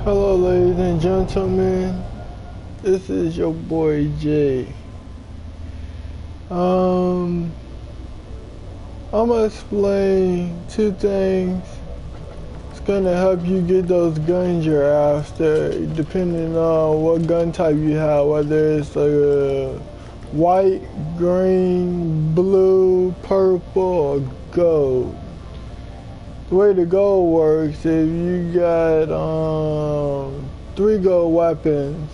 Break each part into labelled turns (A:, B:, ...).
A: Hello ladies and gentlemen, this is your boy Jay. I'm gonna explain two things. It's gonna help you get those guns you're after, depending on what gun type you have, whether it's a white, green, blue, purple, or gold. The way the gold works is you got 3 gold weapons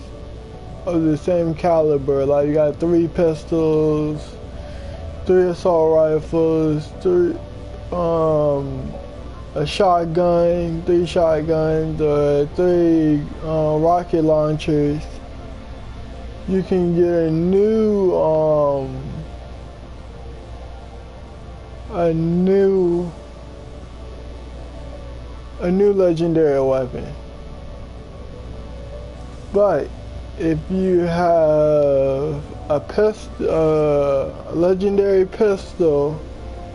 A: of the same caliber. Like you got 3 pistols, 3 assault rifles, 3 a shotgun, 3 shotguns, 3 rocket launchers. You can get a new legendary weapon. But if you have a legendary pistol,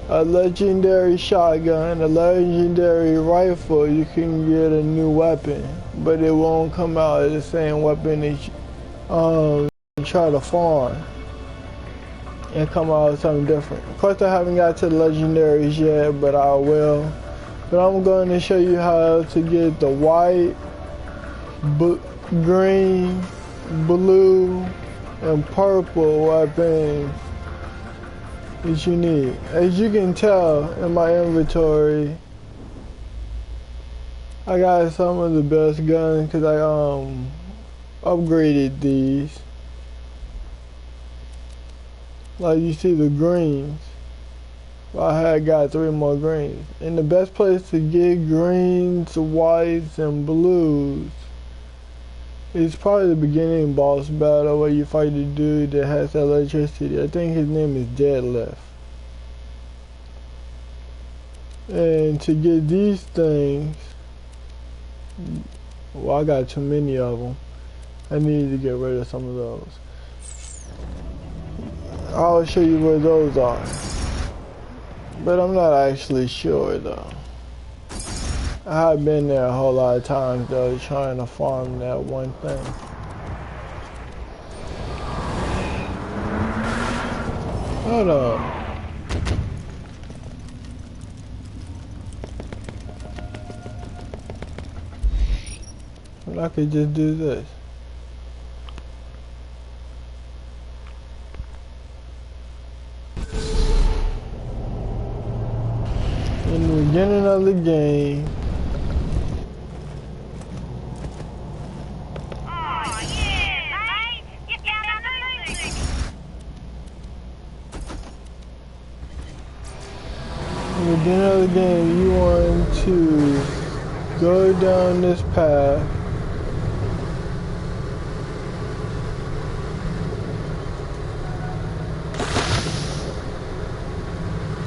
A: a legendary shotgun, a legendary rifle, you can get a new weapon, but it won't come out as the same weapon that you try to farm and come out with something different. Of course, I haven't got to the legendaries yet, but I will. But I'm going to show you how to get the white, green, blue, and purple weapons that you need. As you can tell in my inventory, I got some of the best guns because I upgraded these. Like you see the greens. I had got 3 more greens. And the best place to get greens, whites, and blues is probably the beginning boss battle where you fight the dude that has electricity. I think his name is Deadlift. And to get these things, well, I got too many of them. I need to get rid of some of those. I'll show you where those are. But I'm not actually sure though. I have been there a whole lot of times though, trying to farm that one thing. Hold on. I could just do this. In the beginning of the game, you want to go down this path.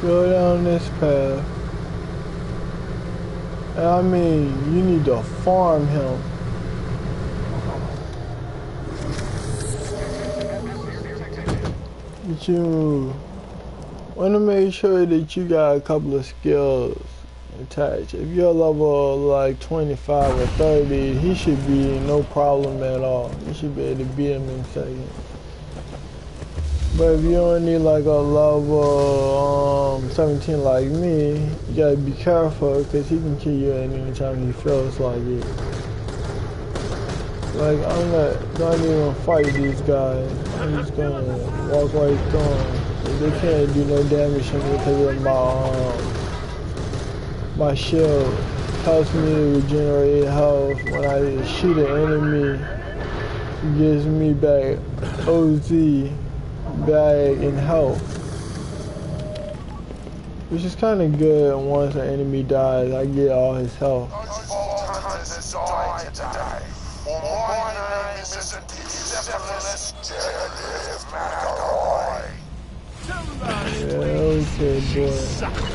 A: Go down this path. I mean, you need to farm him. But you want to make sure that you got a couple of skills attached. If you're level like 25 or 30, he should be no problem at all. You should be able to beat him in seconds. But if you only like a level 17 like me, you gotta be careful because he can kill you at any time he feels like it. Like, don't even fight these guys. I'm just gonna walk right through them. They can't do no damage to me because of my shield. Helps me to regenerate health. When I shoot an enemy, it gives me back OZ. Bag in health, which is kind of good. Once an enemy dies, I get all his health. Yeah, okay, boy.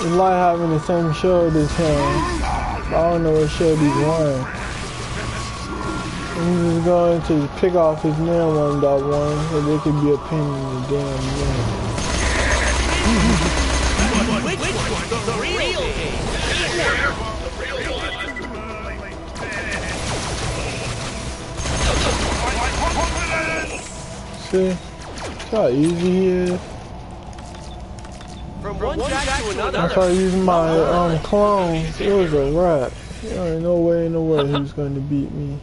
A: It's like having the same shield as him. I don't know what shield he's wearing. I'm just going to pick off his man one by one so they could be a pain in the damn neck.
B: Which one's the real
A: See? See how easy he is?
B: From one jack to another.
A: I started using my clones. It was a wrap. There ain't no way in the world he was going to beat me.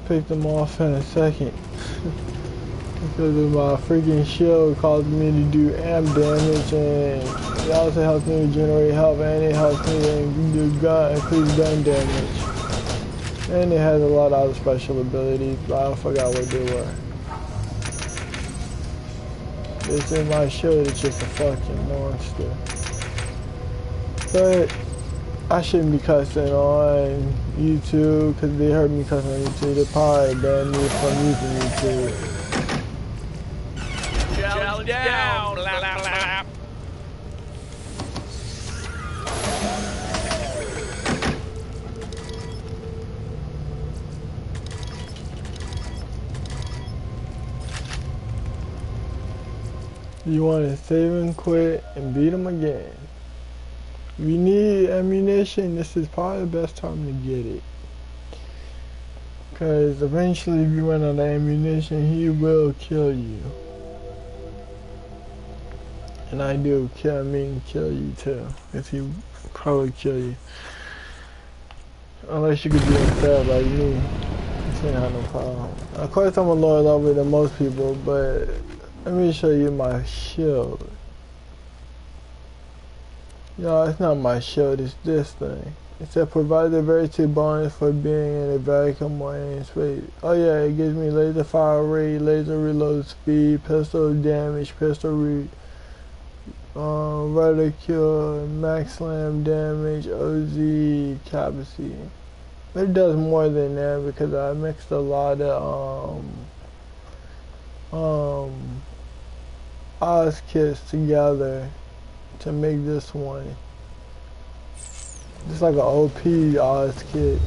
A: Picked him off in a second. Because of my freaking shield causing me to do amp damage, and it also helps me generate health, and it helps me to increase gun damage. And it has a lot of other special abilities, but I forgot what they were. This is my shield, it's just a fucking monster. But I shouldn't be cussing on YouTube because they heard me cussing on YouTube. They probably banned me from using YouTube.
B: Challenge down. Blah, blah, blah.
A: You want to save and quit and beat them again. If you need ammunition, this is probably the best time to get it. Because eventually if you run out of ammunition, he will kill you. And I do mean kill you too. Because he probably kill you. Unless you could be unfair like me. This ain't have no problem. Of course I'm a lower level than most people, but let me show you my shield. No, it's not my shield, it's this thing. It said provide a variety bonus for being in a vacuum or in space. Oh yeah, it gives me laser fire rate, laser reload speed, pistol damage, pistol reticule, max slam damage, OZ capacity. It does more than that because I mixed a lot of Oz kits together to make this one. It's like an OP Oz kit.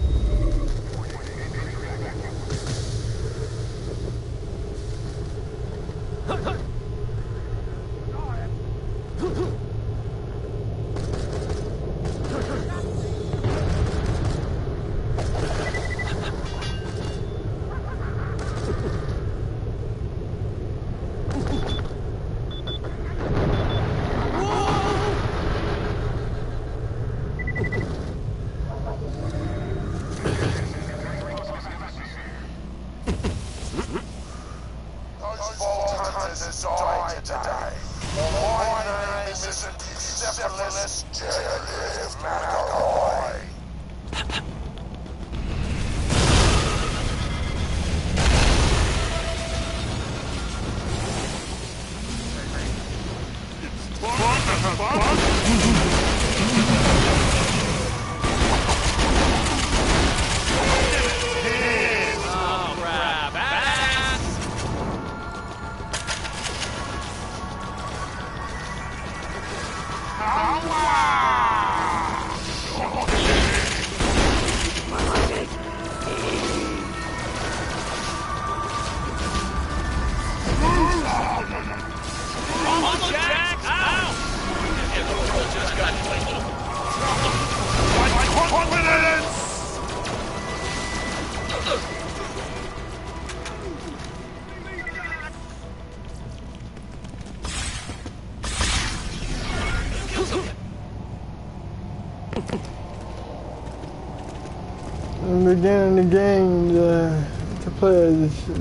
A: In the beginning of the game,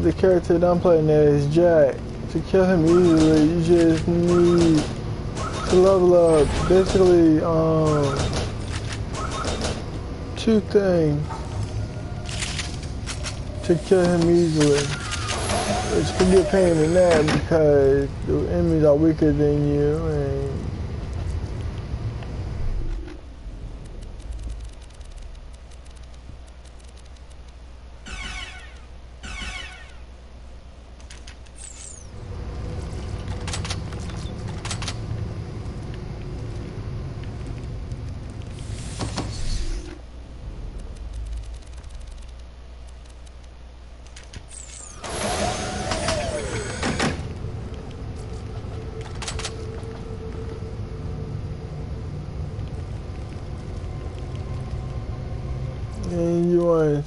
A: the character that I'm playing there is Jack. To kill him easily, you just need to level up basically two things to kill him easily. Which can be a pain in the neck because the enemies are weaker than you, and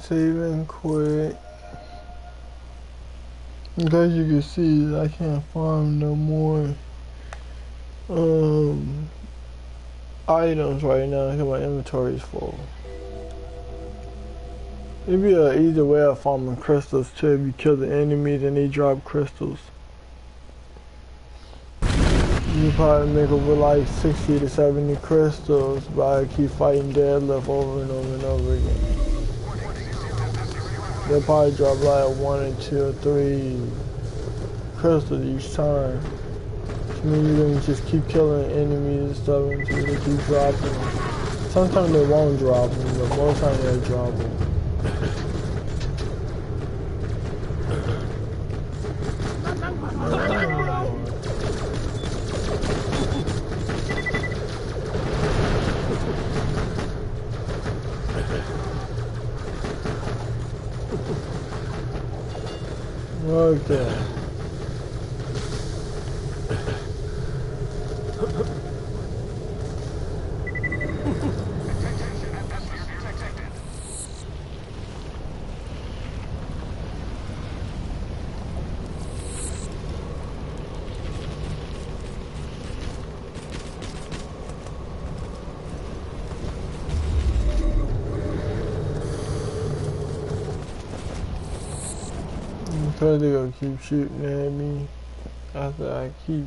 A: saving quick. As you can see, I can't farm no more items right now because my inventory is full. It'd be an easy way of farming crystals too if you kill the enemies and they drop crystals. You probably make over like 60 to 70 crystals by keep fighting deadlift over and over and over again. They'll probably drop like 1 or 2 or 3 crystals each time. Which means you're gonna just keep killing enemies and stuff until they keep dropping them. Sometimes they won't drop them, but most times they'll drop them. Okay. Because they're gonna keep shooting at me after I keep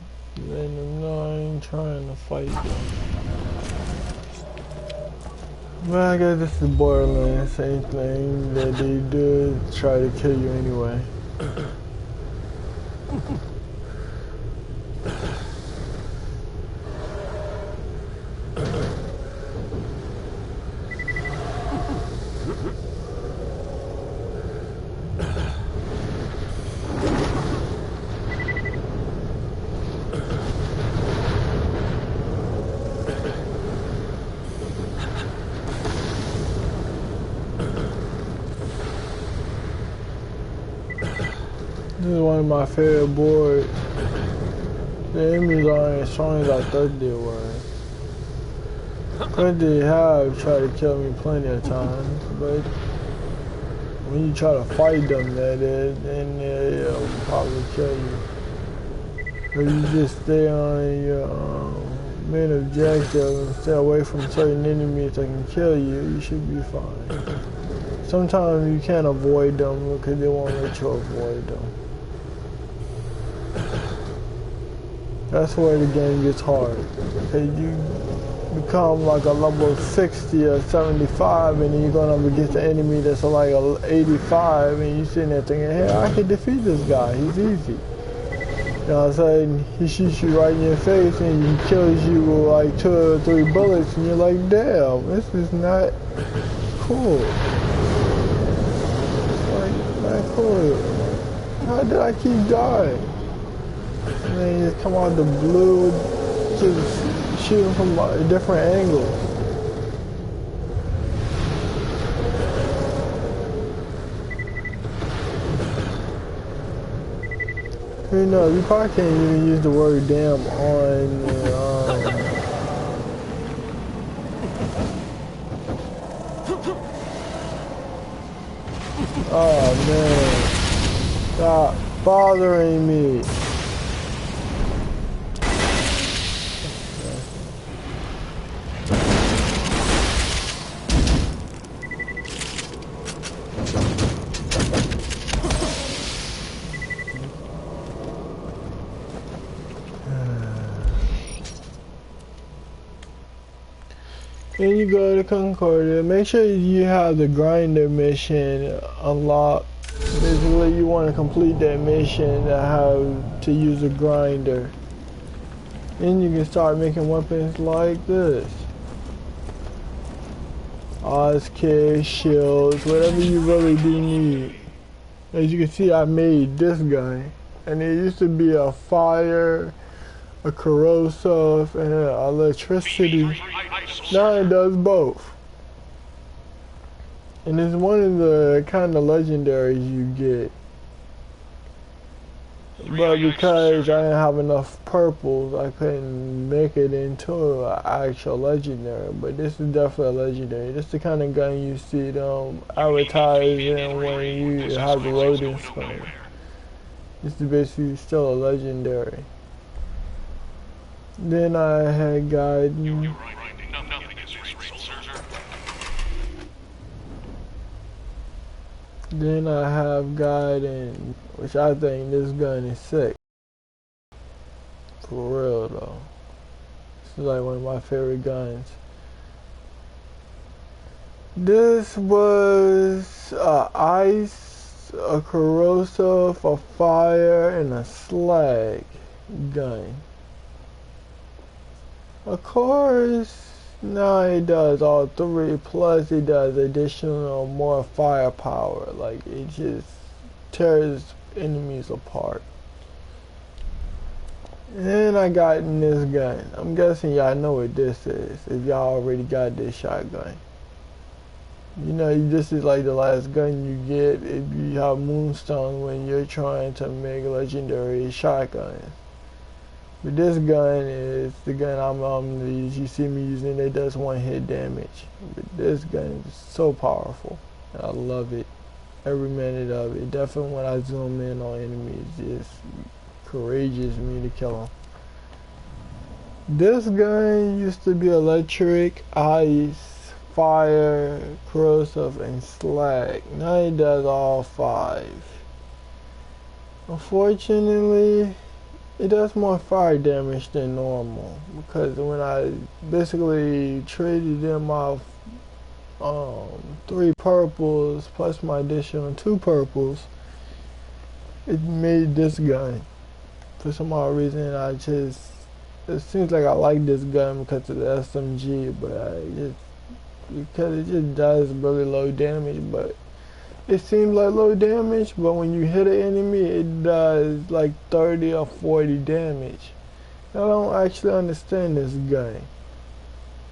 A: letting them know I ain't trying to fight them. But I guess this is Borderlands, same thing that they do, try to kill you anyway. This is one of my favorite boards. The enemies aren't as strong as I thought they were. Cause they have tried to kill me plenty of times, but when you try to fight them, that is, then they'll probably kill you. But you just stay on your main objective and stay away from certain enemies that can kill you, you should be fine. Sometimes you can't avoid them because they won't let you avoid them. That's where the game gets hard. Because you become like a level 60 or 75 and then you're going up against an enemy that's like a 85 and you're sitting there thinking, hey, I can defeat this guy, he's easy. You know what I'm saying? He shoots you right in your face and he kills you with like 2 or 3 bullets and you're like, damn, this is not cool. Like, not cool. How did I keep dying? And then you just come out the blue, just shooting from a different angle. Who knows? You probably can't even use the word damn on. Oh man, stop bothering me. Then you go to Concordia. Make sure you have the grinder mission unlocked. Basically, you want to complete that mission to have to use a grinder. Then you can start making weapons like this. Oz kits, shields, whatever you really do need. As you can see, I made this gun. And it used to be a fire, a corrosive, and an electricity. Now it does both. And it's one of the kind of legendaries you get. but because I didn't have enough purples, I couldn't make it into an actual legendary. But this is definitely a legendary. This is the kind of gun you see them advertising when you have the loading screen. This is basically still a legendary. Then I had gotten Then I have gotten, which I think this gun is sick. For real though. This is like one of my favorite guns. This was ice, a corrosive, a fire, and a slag gun. Of course, now it does all three, plus it does additional more firepower. Like, it just tears enemies apart. And I got in this gun. I'm guessing y'all know what this is, if y'all already got this shotgun. You know, this is like the last gun you get if you have moonstone when you're trying to make legendary shotguns. But this gun is the gun you see me using. It does one hit damage. But this gun is so powerful. I love it. Every minute of it. Definitely when I zoom in on enemies, it's courageous me to kill them. This gun used to be electric, ice, fire, corrosive, and slag. Now it does all five. Unfortunately, it does more fire damage than normal, because when I basically traded them off 3 purples plus my additional 2 purples, it made this gun. For some odd reason, it seems like I like this gun because of the SMG, but because it just does really low damage. But it seems like low damage, but when you hit an enemy, it does like 30 or 40 damage. I don't actually understand this gun.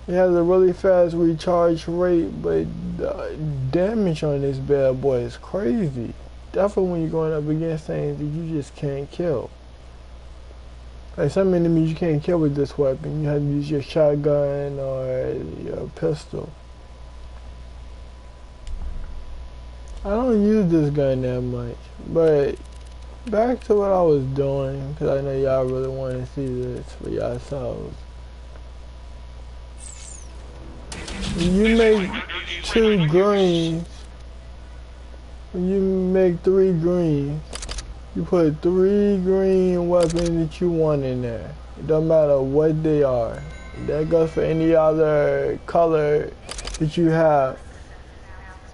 A: It has a really fast recharge rate, but the damage on this bad boy is crazy. Definitely when you're going up against things that you just can't kill. Like some enemies you can't kill with this weapon. You have to use your shotgun or your pistol. I don't use this gun that much, but back to what I was doing, because I know y'all really want to see this for yourselves. When you make 2 greens, when you make 3 greens, you put 3 green weapons that you want in there. It don't matter what they are. That goes for any other color that you have.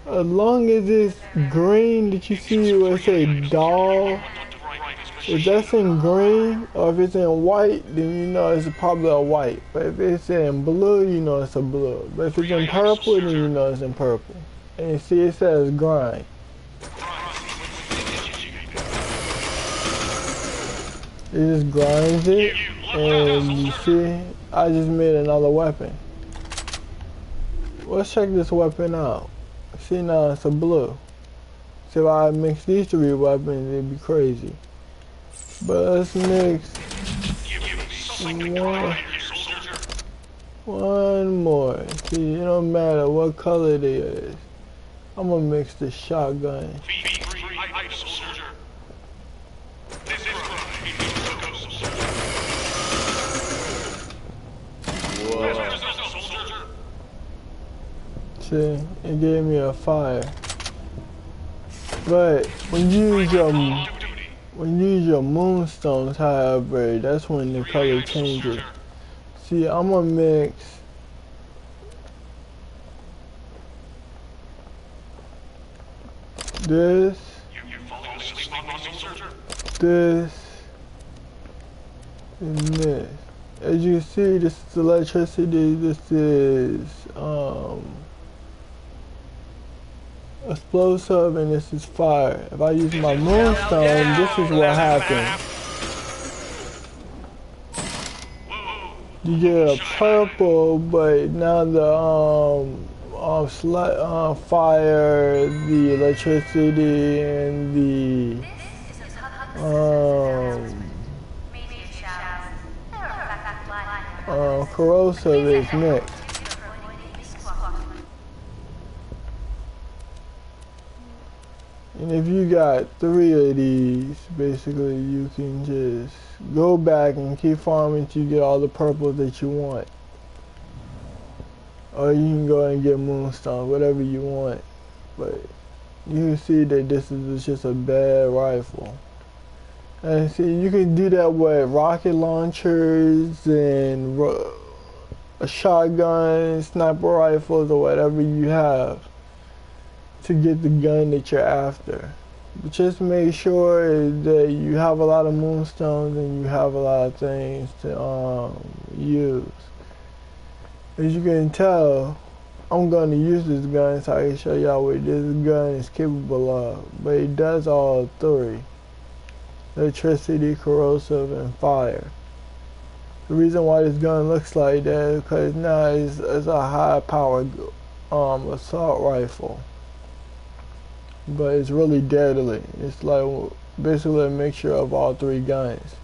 A: As long as it's green that you see where it say doll, if that's in green or if it's in white, then you know it's probably a white. But if it's in blue, you know it's a blue. But if it's in purple, then you know it's in purple. And you see it says grind. It just grinds it, and you see, I just made another weapon. Let's check this weapon out. See, now it's a blue. See, if I mix these 3 weapons, it'd be crazy. But let's mix one more. See, it don't matter what color it is. I'm gonna mix the shotgun. See, it gave me a fire. But when you use your moonstones, however, that's when the color changes. See, I'm gonna mix this, and this. As you see, this is electricity, this is explosive, and this is fire. If I use my moonstone, this is what happens. You get a purple, but now the fire, the electricity, and the corrosive is next. And if you got 3 of these, basically you can just go back and keep farming until you get all the purples that you want. Or you can go and get moonstone, whatever you want. But you can see that this is just a bad rifle. And see, you can do that with rocket launchers and a shotgun, sniper rifles, or whatever you have to get the gun that you're after. But just make sure that you have a lot of moonstones and you have a lot of things to use. As you can tell, I'm going to use this gun so I can show y'all what this gun is capable of. But it does all 3. Electricity, corrosive, and fire. The reason why this gun looks like that is because now it's a high-powered assault rifle. But it's really deadly. It's like basically a mixture of all 3 guns.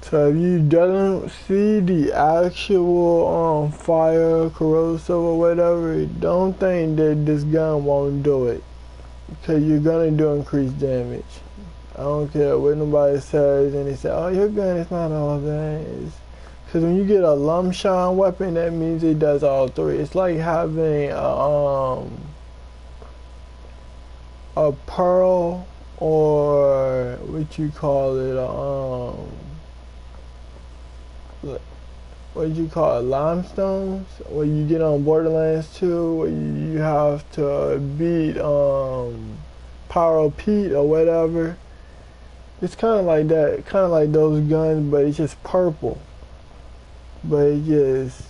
A: So if you don't see the actual fire, corrosive, or whatever, don't think that this gun won't do it. Because you're gonna do increased damage. I don't care what nobody says, and they say, oh, your gun is not all that. Because when you get a lump shine weapon, that means it does all 3. It's like having a pearl, or what you call it, limestones, where you get on Borderlands 2, where you have to beat Pyro Pete or whatever. It's kind of like that, kind of like those guns, but it's just purple. But it just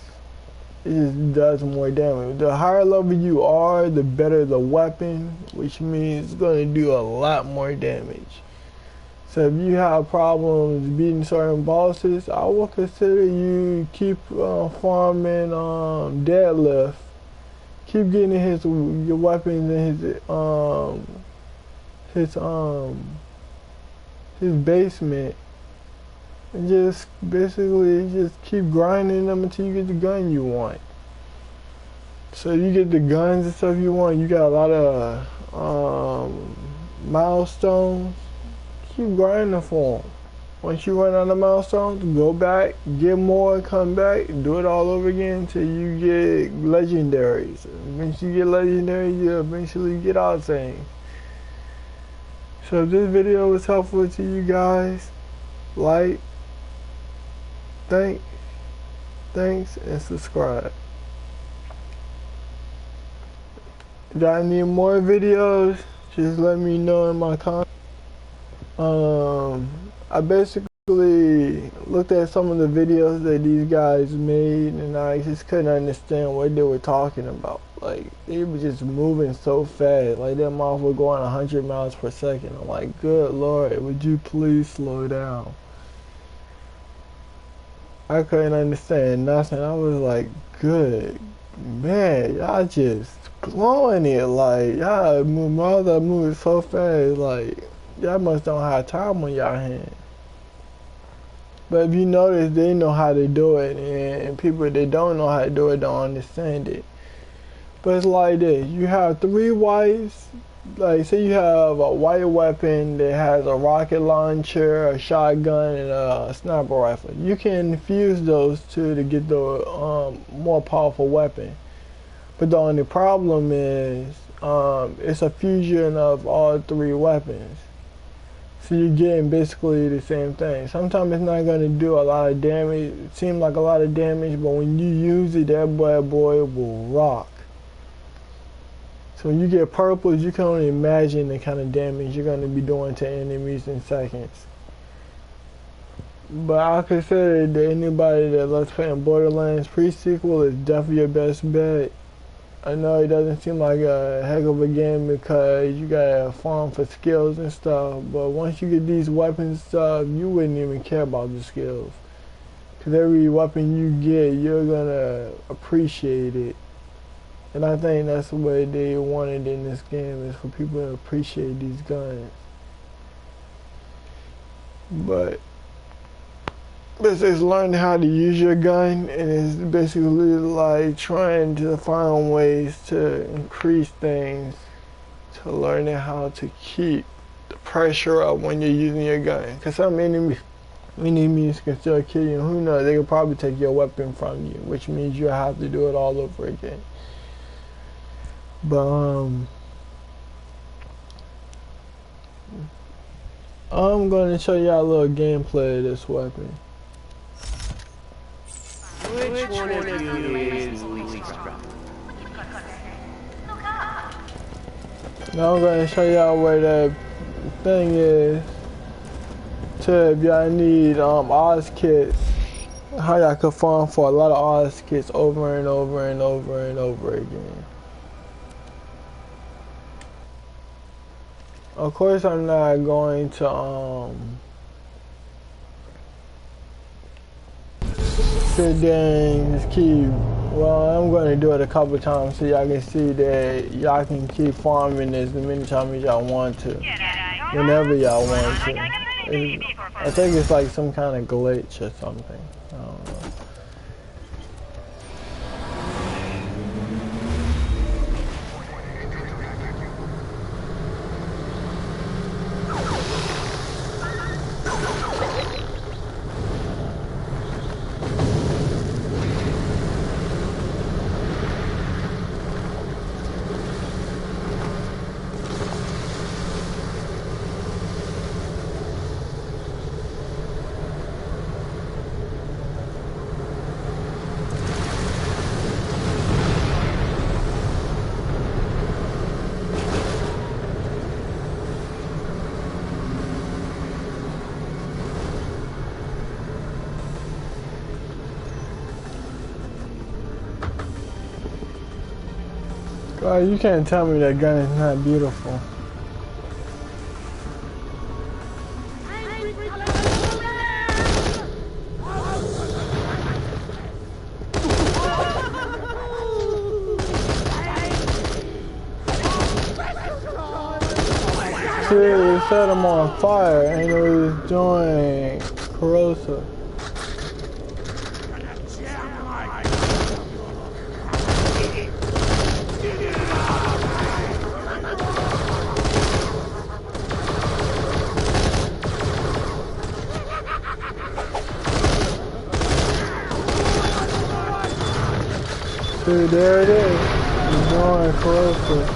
A: does more damage. The higher level you are, the better the weapon, which means it's going to do a lot more damage. So if you have problems beating certain bosses, I will consider you keep farming deadlift. Keep getting your weapons in his basement. And just basically just keep grinding them until you get the gun you want. So you get the guns and stuff you want. You got a lot of milestones. Keep grinding for them. Once you run out of milestones, go back, get more, come back, do it all over again until you get legendaries. Once you get legendaries, you eventually get all things. So if this video was helpful to you guys, like, thanks, and subscribe. If I need more videos, just let me know in my comments. I basically looked at some of the videos that these guys made, and I just couldn't understand what they were talking about. Like, they were just moving so fast. Like, their mouth was going 100 miles per second. I'm like, good Lord, would you please slow down? I couldn't understand nothing. I was like, good man, y'all just blowing it. Like, y'all moving so fast. Like, y'all must don't have time on y'all hands. But if you notice, they know how to do it, and people that don't know how to do it don't understand it. But it's like this: you have 3 whites. Like, say you have a white weapon that has a rocket launcher, a shotgun, and a sniper rifle. You can fuse those 2 to get the more powerful weapon. But the only problem is it's a fusion of all 3 weapons. So you're getting basically the same thing. Sometimes it's not going to do a lot of damage. It seems like a lot of damage, but when you use it, that boy will rock. So when you get purples, you can only imagine the kind of damage you're going to be doing to enemies in seconds. But I consider that anybody that loves playing Borderlands pre-sequel is definitely your best bet. I know it doesn't seem like a heck of a game because you gotta farm for skills and stuff, but once you get these weapons and stuff, you wouldn't even care about the skills. Because every weapon you get, you're gonna appreciate it. And I think that's the way they wanted in this game, is for people to appreciate these guns. but basically it's learning how to use your gun, and it's basically like trying to find ways to increase things, to learning how to keep the pressure up when you're using your gun. Because some enemies can still kill you. Who knows? They could probably take your weapon from you, which means you'll have to do it all over again. But I'm going to show y'all a little gameplay of this weapon.
B: Which one of you is least strong?
A: Now I'm going to show y'all where that thing is. To if y'all need Oz kits, how y'all can farm for a lot of Oz kits over and over and over and over again. Of course, I'm not going to sit there and just keep. Well, I'm going to do it a couple times so y'all can see that y'all can keep farming as many times as y'all want to, whenever y'all want to. I think it's like some kind of glitch or something. I don't know. God, you can't tell me that gun is not beautiful. See, it set him on fire and it was doing corrosive. See, there it is. It's doing corrosive.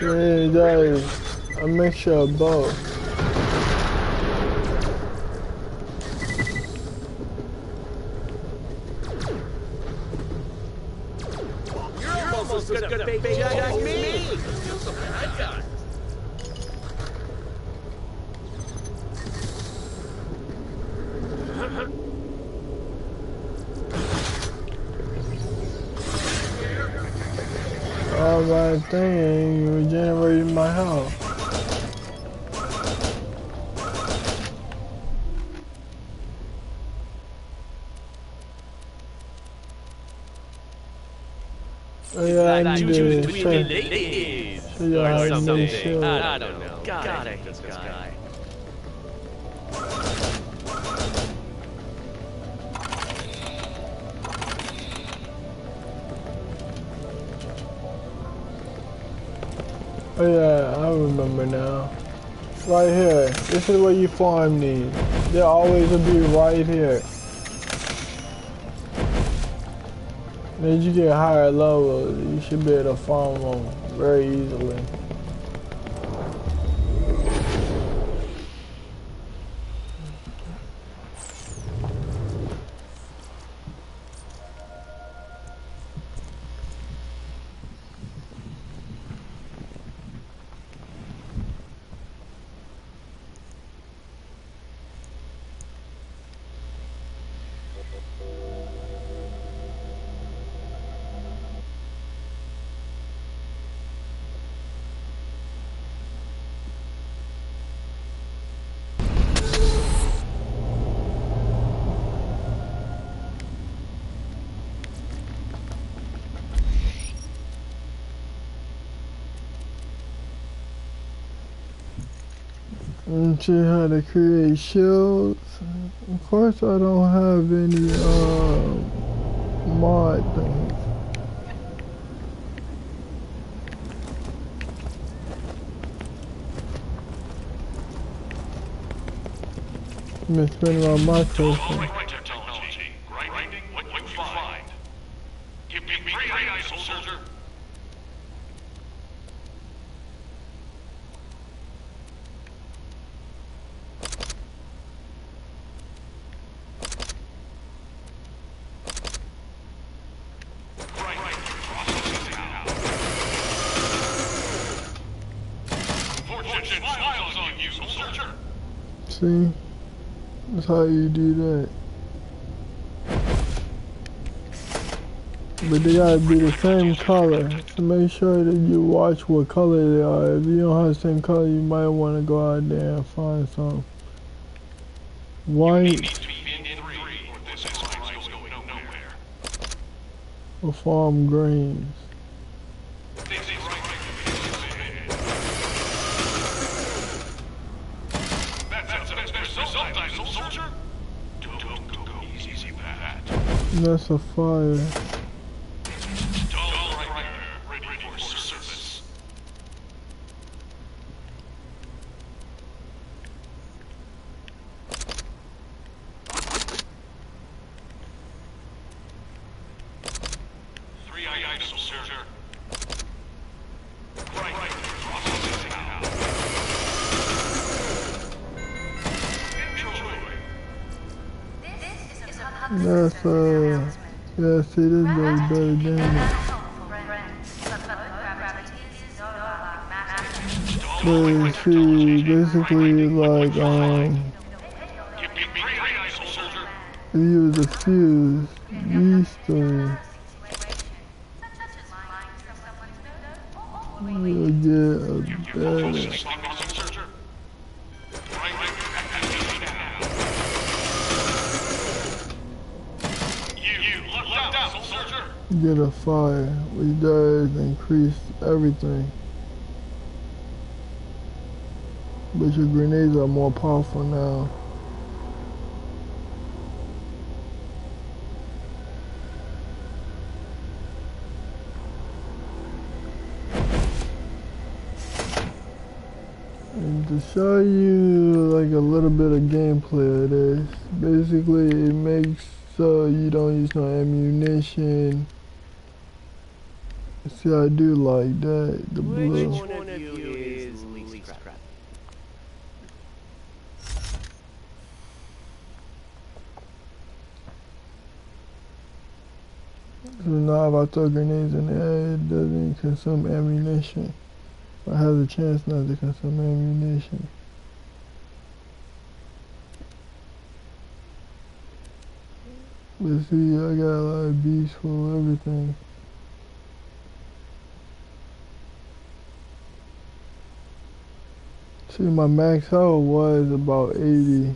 A: It does a mixture of both.
B: else is gonna fake jack me? I got it.
A: Alright, thing, you regenerated my health. Oh yeah, I need to show you how to make sure.
B: I don't know. God, I hate this guy.
A: Oh yeah, I remember now. Right here. This is where you farm these. They'll always be right here. As you get higher levels, you should be able to farm them very easily. And show you how to create shields. Of course I don't have any mod things. I'm gonna spend on my person. See? That's how you do that. But they gotta be the same color. So make sure that you watch what color they are. If you don't have the same color, you might want to go out there and find some. White. Or farm greens. That's a fire. That's yeah, see this does better damage. But see, basically like if you use a fuse, these things you'll get a better. Get a fire, which does increase everything. But your grenades are more powerful now. And to show you like a little bit of gameplay of this, basically it makes so you don't use no ammunition. See, I do like that, the blue.
B: Which one of you is least crap?
A: So now if I throw grenades in the air, it doesn't consume ammunition. I have a chance not to consume ammunition. But see, I got a lot of beasts for everything. See, my max health was about 80.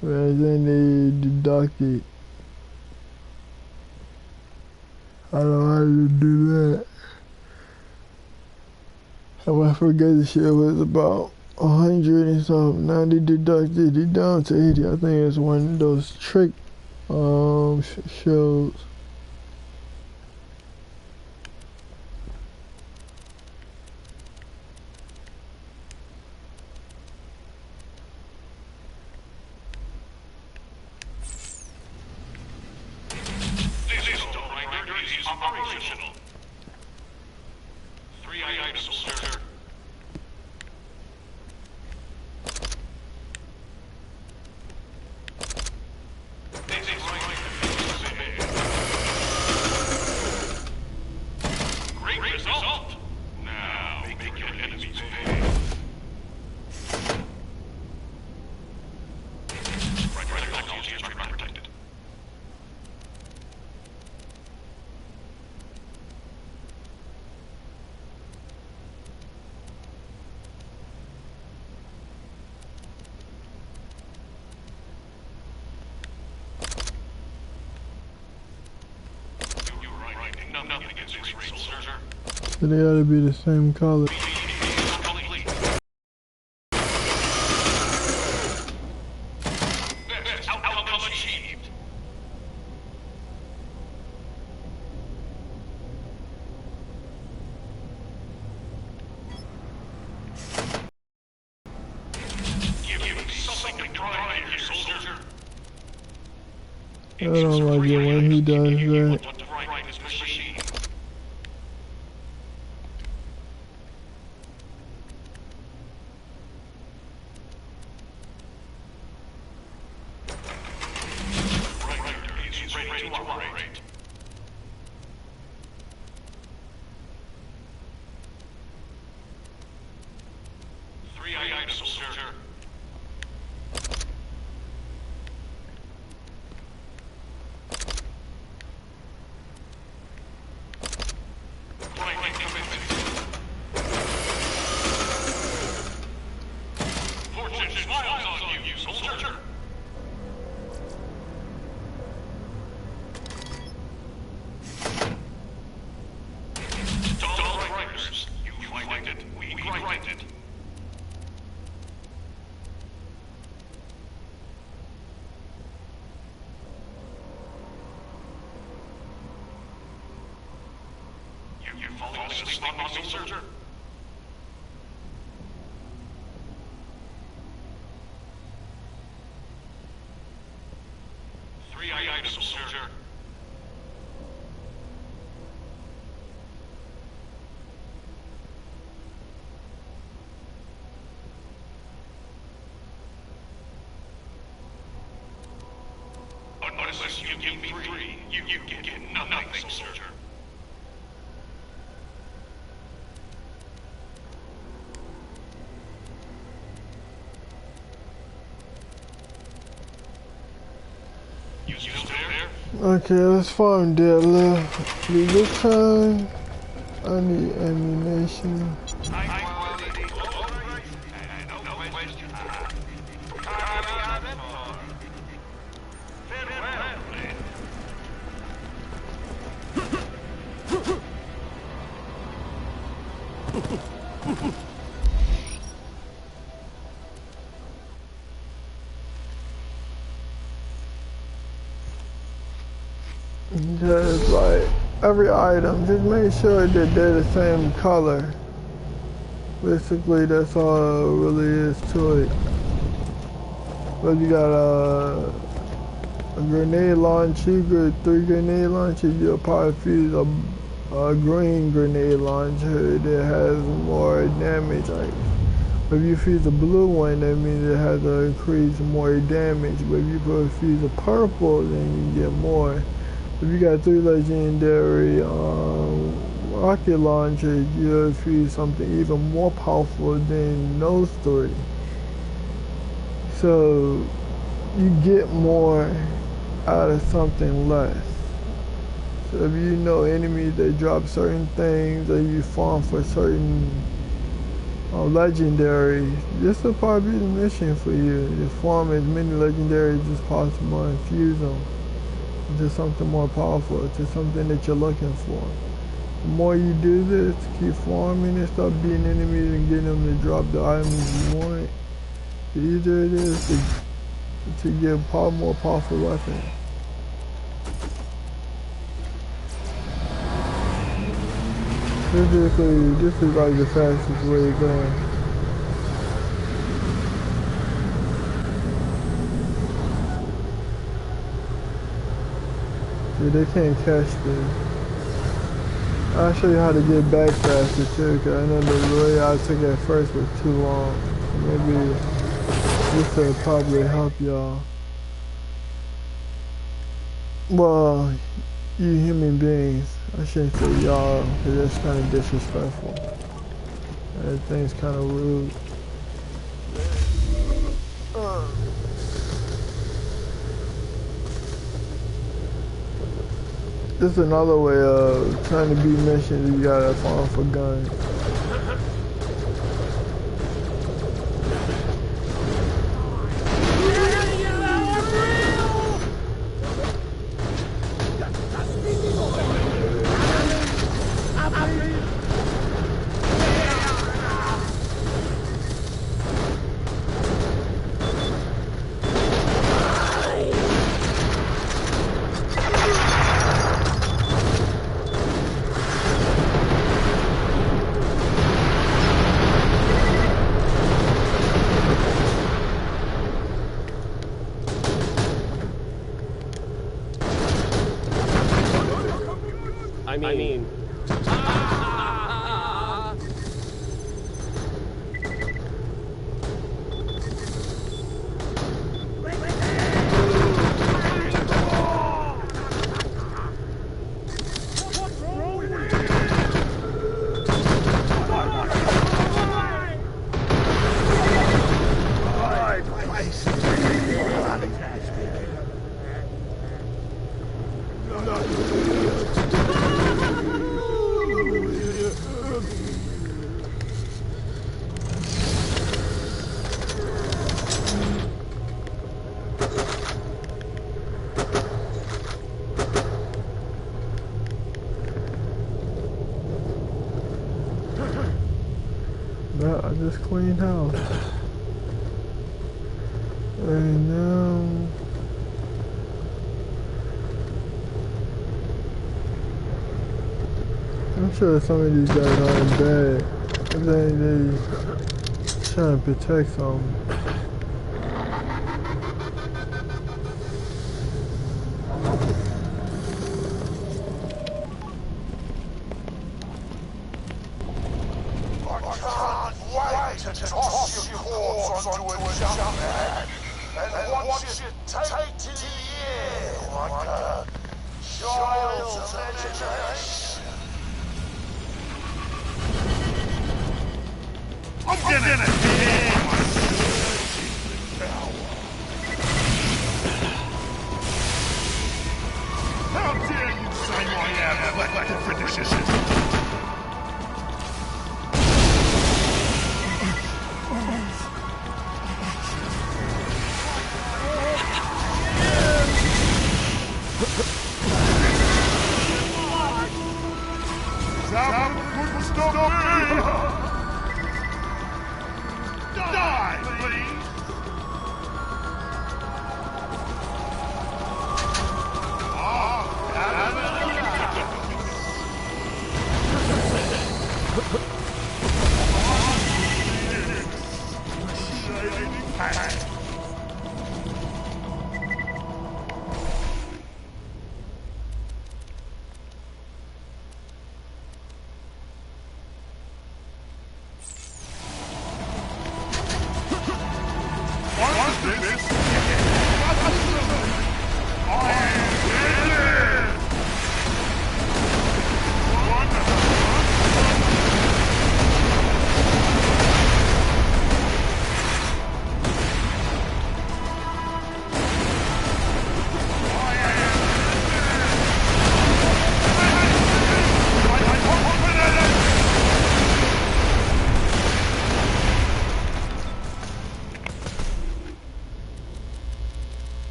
A: Whereas then they deducted. I don't know how to do that. I forget the shit was about 100 and something. Now they deducted it down to 80. I think it's one of those trick shows.
C: Operational. 3 items, soldier. Great result. Now make your enemies pay. Right, technology is not protected. Nothing against X-ray, soldier.
A: So they ought to be the same color.
C: Outcome achieved. Give me something to try here, soldier.
A: I don't like it when he does that.
C: Ready to operate. Three items, soldier. Right commitment. Fortune smiles on you, soldier. You find it, we grind it. You falling asleep on me, soldier? Three items, soldier. Unless you give me three, you get nothing, soldier. You still there?
A: Okay, let's farm deadlift. This time, I need ammunition. Just like every item, just make sure that they're the same color. Basically, that's all it really is to it. But you got a grenade launcher, you get 3 grenade launchers, you'll probably fuse a green grenade launcher that has more damage. Like, if you fuse a blue one, that means it has to increase more damage. But if you fuse a purple, then you get more. If you got 3 legendary rocket launchers, you'll feel something even more powerful than those 3. So you get more out of something less. So if you know enemies that drop certain things, or you farm for certain legendaries, this will probably be the mission for you. Just farm as many legendaries as possible and fuse them to something more powerful, to something that you're looking for. The more you do this, keep farming and start beating enemies and getting them to drop the items you want, the easier it is to get more powerful weapons. Physically, this is like the fastest way of going. See, they can't catch this. I'll show you how to get back faster too, because I know the way I took it at first was too long. Maybe this will probably help y'all. Well, you human beings. I shouldn't say y'all, because that's kind of disrespectful. Everything's kind of rude. This is another way of trying to beat missions. You gotta farm for guns.
B: I mean.
A: I just cleaned house. And now I'm sure some of these guys are in bed. I think they trying to protect something.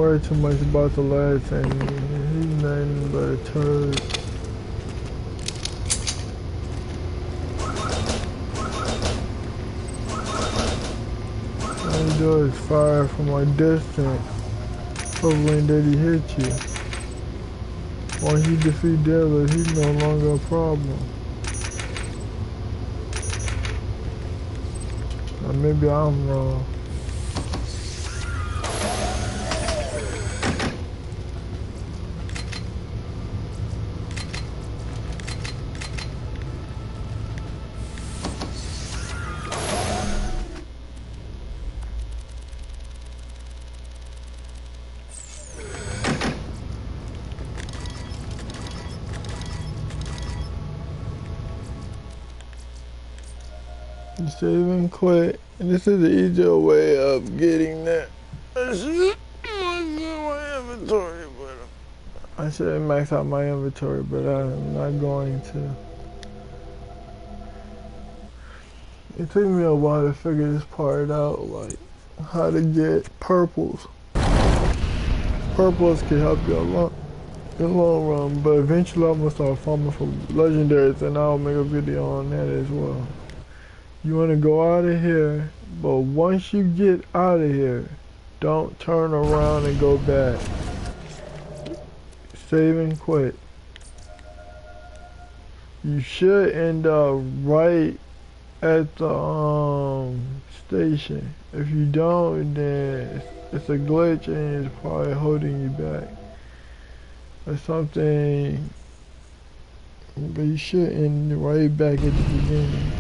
A: heard too much about the lad thing. He's nothing but a turd. All he do is fire from a distance, hoping that he hit you. Once you defeat Deadlift, he's no longer a problem. Or maybe I'm wrong. Save and quit. And this is the easier way of getting that. I should my inventory, but I should max out my inventory, but I'm not going to. It took me a while to figure this part out, like how to get purples. Purples can help you a lot in the long run, but eventually I'm gonna start farming for legendaries, and I'll make a video on that as well. You want to go out of here, but once you get out of here, don't turn around and go back. Save and quit. You should end up right at the station. If you don't, then it's a glitch and it's probably holding you back or something. But you should end right back at the beginning.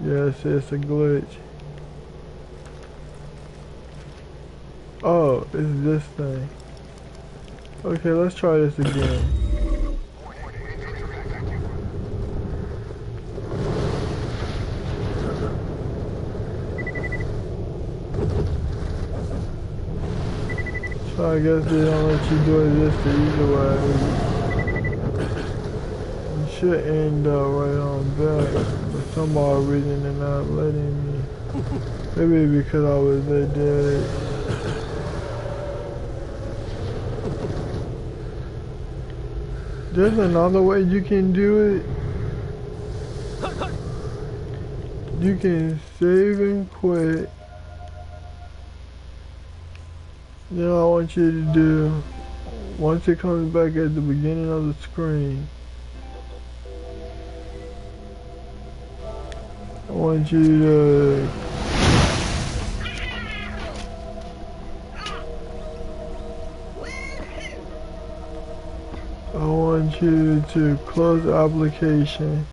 A: Yes, it's a glitch. Oh, it's this thing. Okay, let's try this again. So I guess they don't let you do it this the easy way. You should end up right on back. For some odd reason they're not letting me. Maybe because I was dead. There's another way you can do it. You can save and quit. Then I want you to do, once it comes back at the beginning of the screen, I want you to close the application.